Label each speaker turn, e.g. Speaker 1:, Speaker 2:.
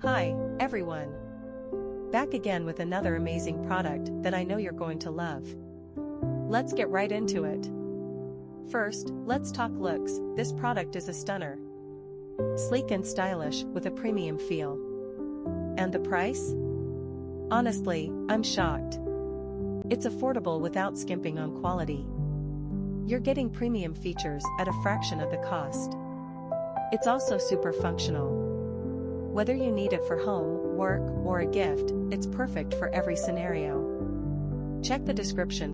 Speaker 1: Hi, everyone. Back again with another amazing product that I know you're going to love. Let's get right into it. First, let's talk looks. This product is a stunner. Sleek and stylish with a premium feel. And the price? Honestly, I'm shocked. It's affordable without skimping on quality. You're getting premium features at a fraction of the cost. It's also super functional. Whether you need it for home, work, or a gift, it's perfect for every scenario. Check the description